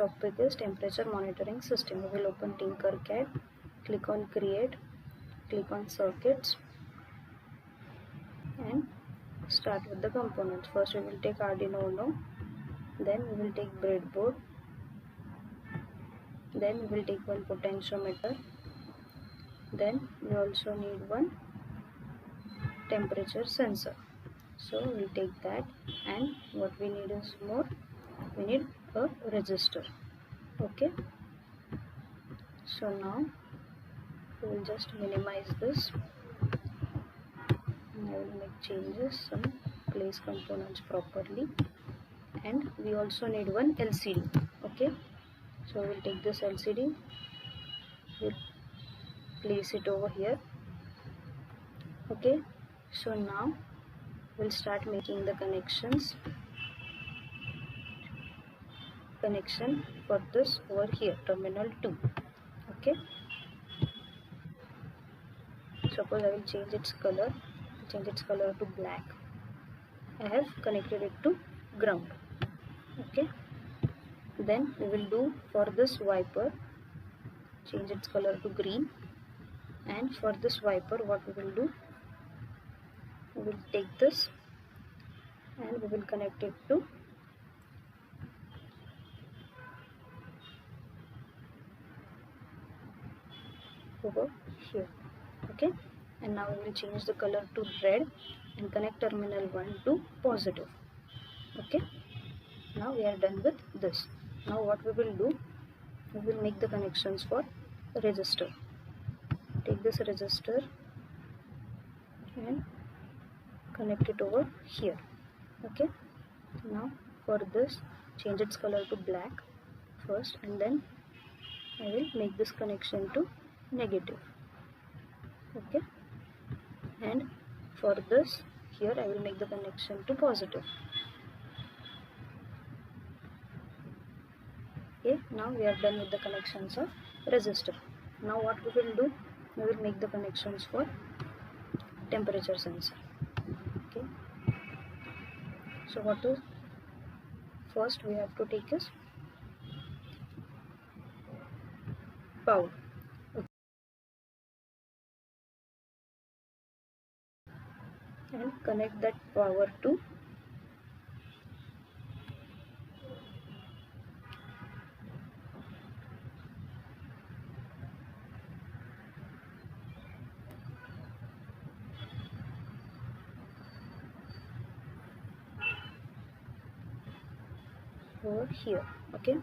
topic is temperature monitoring system. We will open Tinkercad, click on create, click on circuits and start with the components. First we will take Arduino Uno, then we will take breadboard, then we will take one potentiometer, then we also need one temperature sensor. So we will take that, and what we need is more, we need a resistor. Okay, so now we will just minimize this and I will make changes, some place components properly, and we also need one LCD. Okay, so we will take this LCD, we'll place it over here. Okay, so now we'll start making the connection for this over here, terminal 2. Okay, suppose I will change its color to black. I have connected it to ground. Okay, then we will do for this wiper, change its color to green, and for this wiper what we will do, we will take this and we will connect it to over here. Okay, and now we will change the color to red and connect terminal 1 to positive. Okay, now we are done with this. Now what we will do, we will make the connections for resistor. Take this resistor and connect it over here. Okay, now for this, change its color to black first, and then I will make this connection to negative. Okay, and for this here I will make the connection to positive. Okay, now we are done with the connections of resistor. Now what we will do, we will make the connections for temperature sensor. Okay, so what is first we have to take is power. Okay. And connect that power to over here. Okay,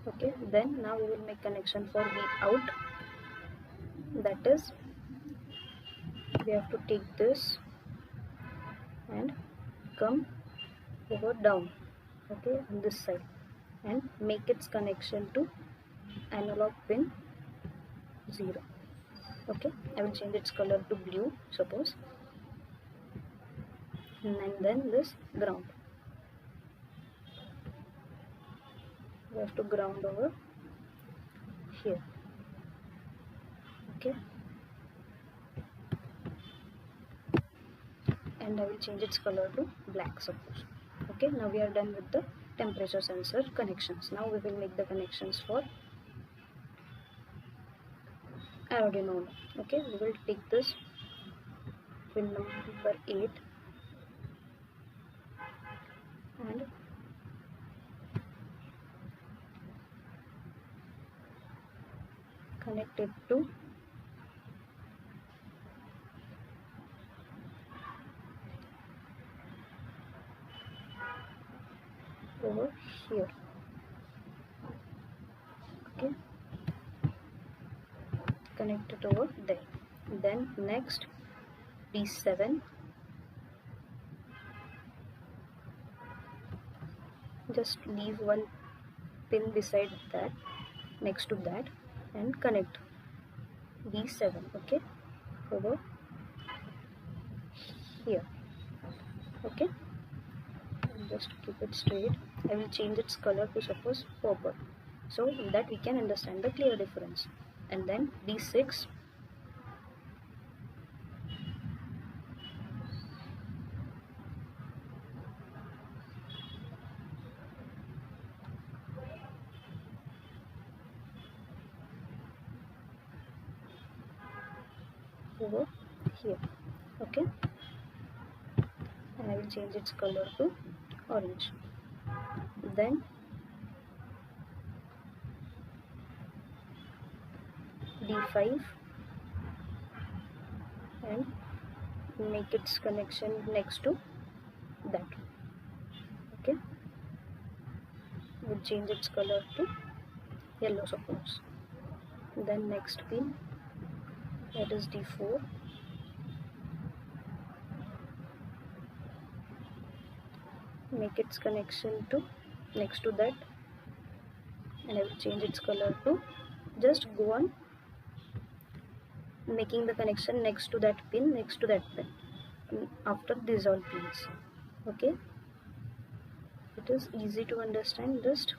okay, then now we will make connection for V out. That is, we have to take this and come over down, okay, on this side, and make its connection to analog pin 0. Okay, I will change its color to blue, suppose, and then this ground. We have to ground over here. Okay, and I will change its color to black, suppose. Okay, now we are done with the temperature sensor connections. Now we will make the connections for Arduino Uno. Okay, we will take this pin number 8 and connect it to over here. Okay, connect it over there. Then next, D7, just leave one pin beside that, next to that, and connect D7. Okay, over here. Okay, just keep it straight. I will change its color to suppose purple, so that we can understand the clear difference. And then D6, over here. Okay, and I will change its color to orange. Then D5 and make its connection next to that. Okay, we'll change its color to yellow suppose. Then next pin, that is D4, make its connection to next to that, and I will change its color to, just go on making the connection next to that pin, after these all pins. Okay, it is easy to understand, just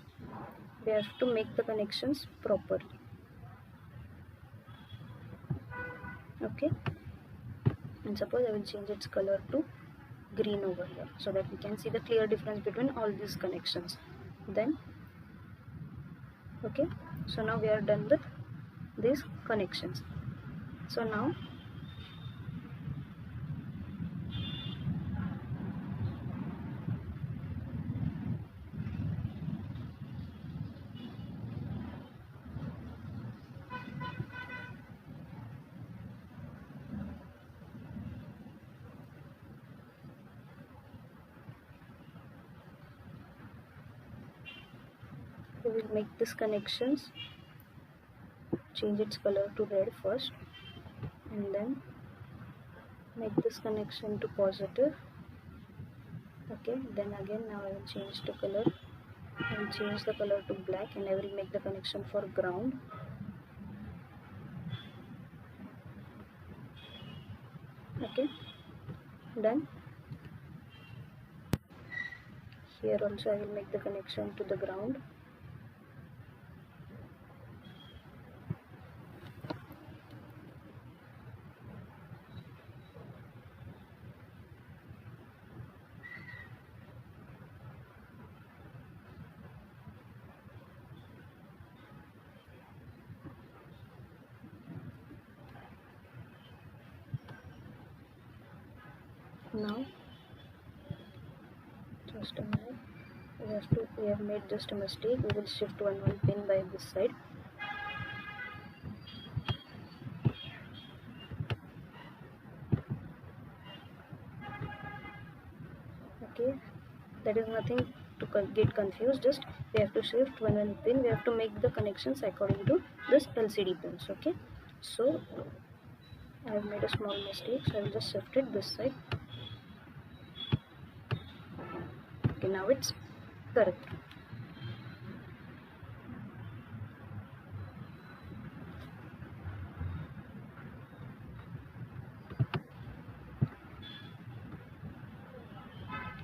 we have to make the connections properly. Okay, and suppose I will change its color to green over here, so that we can see the clear difference between all these connections. Then okay, so now we are done with these connections. So now we will make these connections, change its color to red first, and then make this connection to positive. Okay, then again now I will change the color and change the color to black, and I will make the connection for ground. Okay, done. Here also I will make the connection to the ground. Now just a minute, we have made just a mistake. We will shift one pin by this side. Okay, that is nothing to get confused, just we have to shift one pin. We have to make the connections according to this LCD pins. Okay, so I have made a small mistake, so I will just shift it this side. Okay, now it's correct.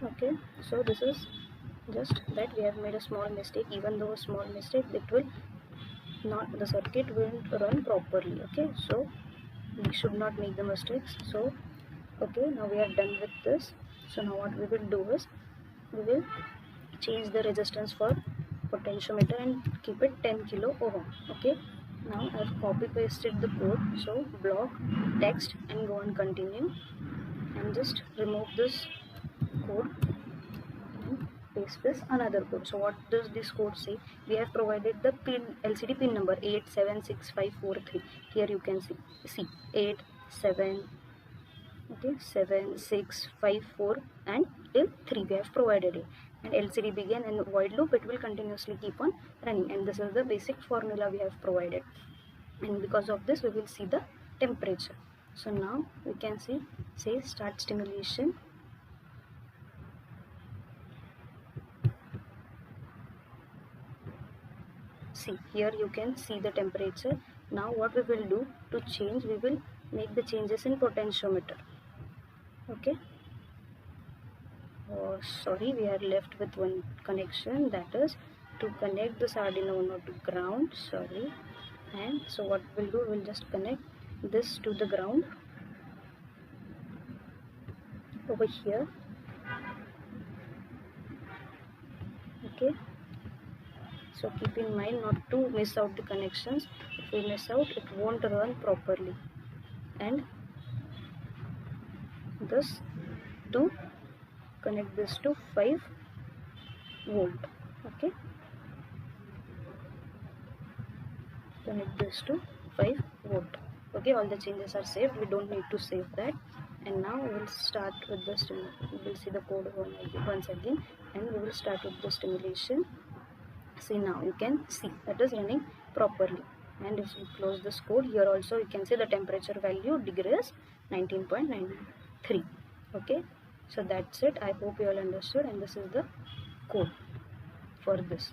Okay, so this is just that we have made a small mistake. Even though a small mistake, it will not, the circuit will run properly. Okay, so we should not make the mistakes. So okay, now we are done with this. So now what we will do is, we will change the resistance for potentiometer and keep it 10 kilo ohm. Okay, now I have copy pasted the code, so block text and go on continue, and just remove this code and paste this another code. So what does this code say? We have provided the pin, LCD pin number 876543. Here you can see 87, okay, 7654 and till 3 we have provided it, and LCD begin and void loop, it will continuously keep on running, and this is the basic formula we have provided, and because of this we will see the temperature. So now we can see, say start stimulation. See, here you can see the temperature. Now what we will do to change, we will make the changes in potentiometer. Okay. Oh, sorry, we are left with one connection, that is to connect this Arduino Uno to ground. Sorry. And so what we'll do, we'll just connect this to the ground over here. Okay, so keep in mind not to miss out the connections. If we miss out, it won't run properly. And this to connect this to 5 volt. Okay, connect this to 5 volt. Okay, all the changes are saved, we don't need to save that. And now we will start with the we will see the code once again, and we will start with the stimulation. See, now you can see that is running properly. And if we close this code, here also you can see the temperature value degree is 19.93. okay, so that's it. I hope you all understood, and this is the code for this.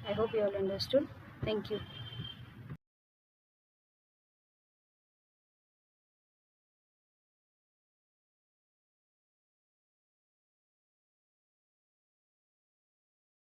I hope you all understood. Thank you.